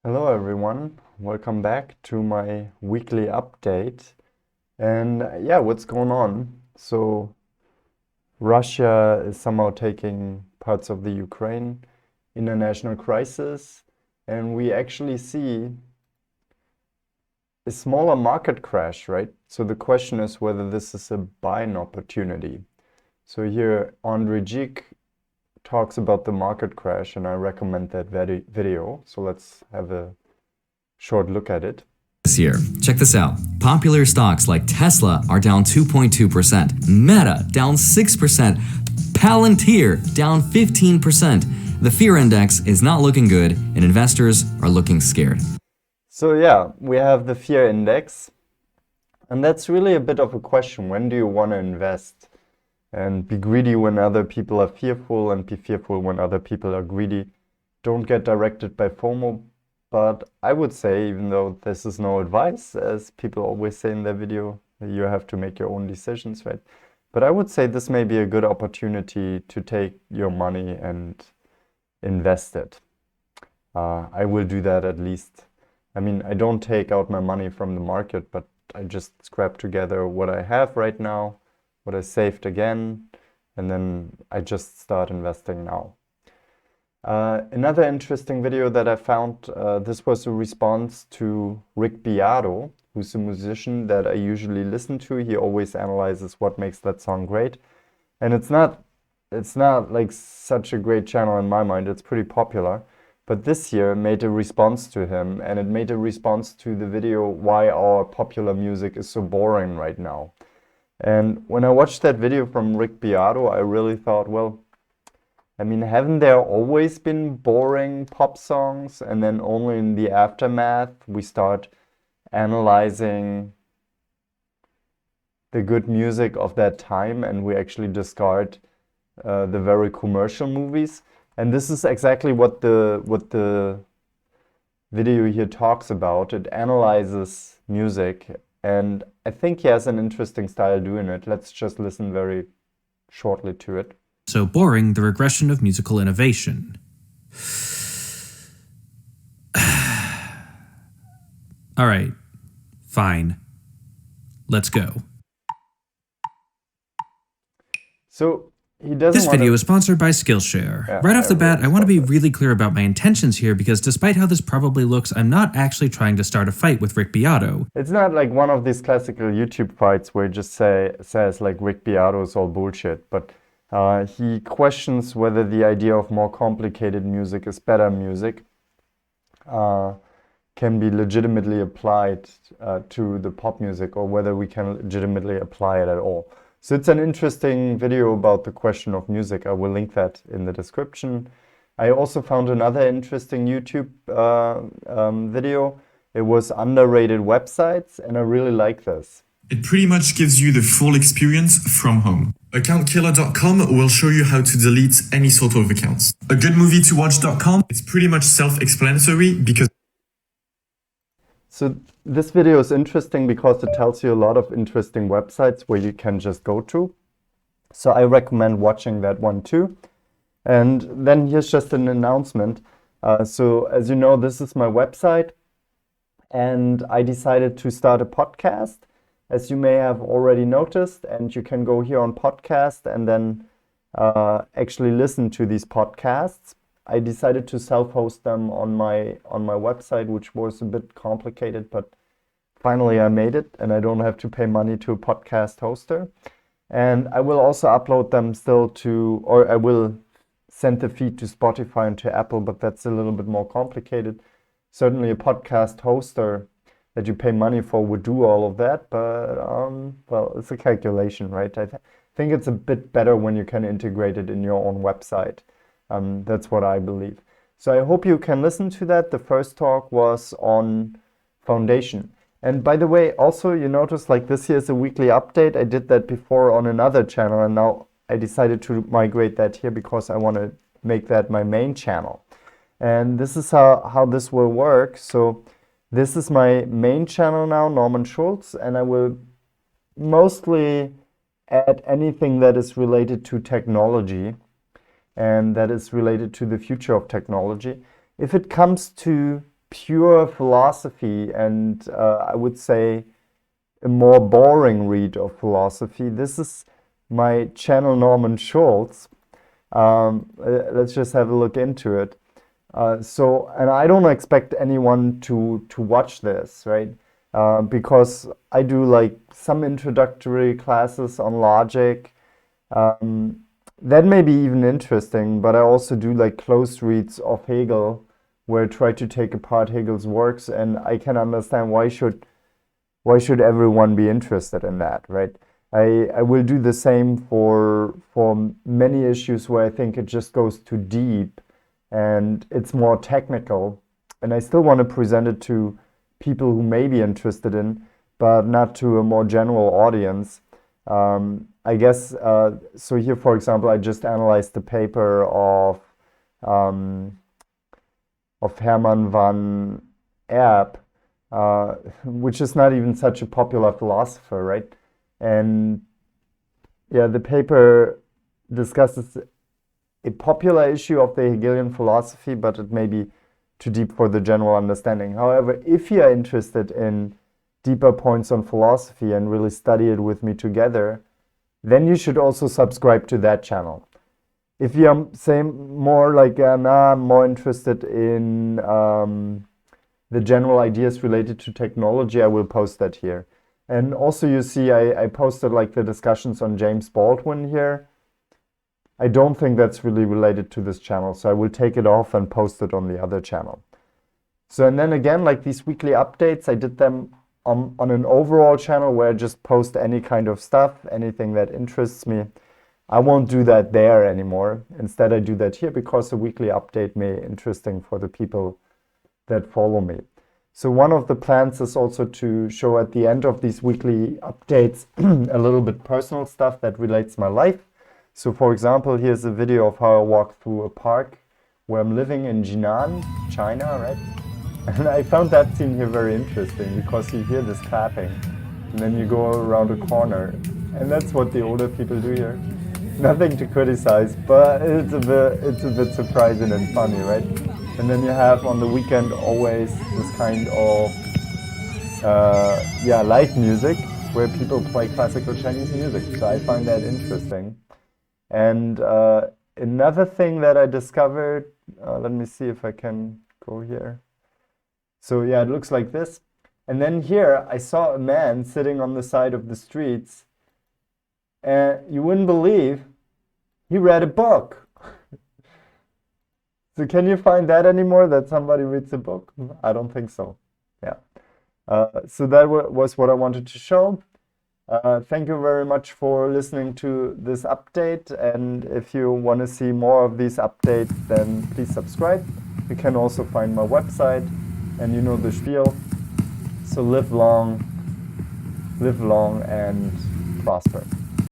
Hello everyone, welcome back to my weekly update. And yeah, what's going on? So, Russia is somehow taking parts of the Ukraine, international crisis, and we actually see a smaller market crash, right? So, the question is whether this is a buying opportunity. So, here Andre Jikh talks about the market crash, and I recommend that video. So, let's have a short look at it. This year. Check this out. Popular stocks like Tesla are down 2.2%, Meta down 6%, Palantir down 15%. The fear index is not looking good and investors are looking scared. So yeah, we have the fear index, and that's really a bit of a question. When do you want to invest? And be greedy when other people are fearful, and be fearful when other people are greedy. Don't get directed by FOMO. But I would say, even though this is no advice, as people always say in their video, you have to make your own decisions, right? But I would say this may be a good opportunity to take your money and invest it. I will do that at least. I mean, I don't take out my money from the market, but I just scrap together what I have right now, what I saved again, and then I just start investing now. Another interesting video that I found, this was a response to Beato, who's a musician that I usually listen to. He always analyzes what makes that song great. And it's not like such a great channel in my mind. It's pretty popular. But this year made a response to him, and it made a response to the video why our popular music is so boring right now. And when I watched that video from Beato, I really thought, well, I mean, haven't there always been boring pop songs? And then only in the aftermath we start analyzing the good music of that time, and we actually discard the very commercial movies. And this is exactly what the video here talks about. It analyzes music, and I think he has an interesting style doing it. Let's just listen very shortly to it. So boring, the regression of musical innovation. All right, fine. Let's go. So he doesn't This video is sponsored by Skillshare. Yeah, Right off the bat, I want to be sponsor. really clear about my intentions here because despite how this probably looks, I'm not actually trying to start a fight with Beato. It's not like one of these classical YouTube fights where he just says like Beato is all bullshit, but he questions whether the idea of more complicated music is better music can be legitimately applied to the pop music, or whether we can legitimately apply it at all. So it's an interesting video about the question of music. I will link that in the description. I also found another interesting YouTube video. It was underrated websites, and I really like this. It pretty much gives you the full experience from home. AccountKiller.com will show you how to delete any sort of accounts. A good movie to watch.com, it's pretty much self-explanatory because... So this video is interesting because it tells you a lot of interesting websites where you can just go to. So I recommend watching that one too. And then here's just an announcement. So as you know, this is my website, and I decided to start a podcast, as you may have already noticed, and you can go here on podcast and then actually listen to these podcasts. I decided to self-host them on my website, which was a bit complicated, but finally I made it, and I don't have to pay money to a podcast hoster. And I will also upload them still to, or I will send the feed to Spotify and to Apple, but that's a little bit more complicated. Certainly a podcast hoster that you pay money for would do all of that, but well, it's a calculation, right? I think it's a bit better when you can integrate it in your own website. That's what I believe. So I hope you can listen to that. The first talk was on foundation. And by the way, also you notice like this here is a weekly update. I did that before on another channel, and now I decided to migrate that here because I want to make that my main channel. And this is how this will work. So this is my main channel now, Norman Schulz, and I will mostly add anything that is related to technology and that is related to the future of technology. If it comes to pure philosophy and I would say a more boring read of philosophy, this is my channel Norman Schultz. Let's just have a look into it. And I don't expect anyone to watch this, right? Because I do like some introductory classes on logic. That may be even interesting, but I also do like close reads of Hegel, where I try to take apart Hegel's works, and I can understand why should everyone be interested in that, right? I will do the same for many issues where I think it just goes too deep and it's more technical, and I still want to present it to people who may be interested in, but not to a more general audience. I guess, so here, for example, I just analyzed the paper of Hermann van Erp, which is not even such a popular philosopher, right? And yeah, the paper discusses a popular issue of the Hegelian philosophy, but it may be too deep for the general understanding. However, if you are interested in deeper points on philosophy and really study it with me together, then you should also subscribe to that channel. If you are, say, more like, I'm more interested in the general ideas related to technology, I will post that here. And also you see I posted like the discussions on James Baldwin here. I don't think that's really related to this channel, so I will take it off and post it on the other channel. So, and then again, like these weekly updates, I did them on an overall channel where I just post any kind of stuff, anything that interests me. I won't do that there anymore. Instead, I do that here because a weekly update may be interesting for the people that follow me. So one of the plans is also to show at the end of these weekly updates a little bit personal stuff that relates to my life. So for example, here's a video of how I walk through a park where I'm living in Jinan, China, right? And I found that scene here very interesting because you hear this clapping and then you go around a corner. And that's what the older people do here. Nothing to criticize, but it's a bit surprising and funny, right? And then you have on the weekend always this kind of live music where people play classical Chinese music. So I find that interesting. And another thing that I discovered, let me see if I can go here. So yeah, it looks like this. And then here I saw a man sitting on the side of the streets, and you wouldn't believe he read a book. So can you find that anymore, that somebody reads a book? I don't think so. Yeah. So that was what I wanted to show. Thank you very much for listening to this update, and if you want to see more of these updates, then please subscribe. You can also find my website, and you know the spiel. So live long and prosper.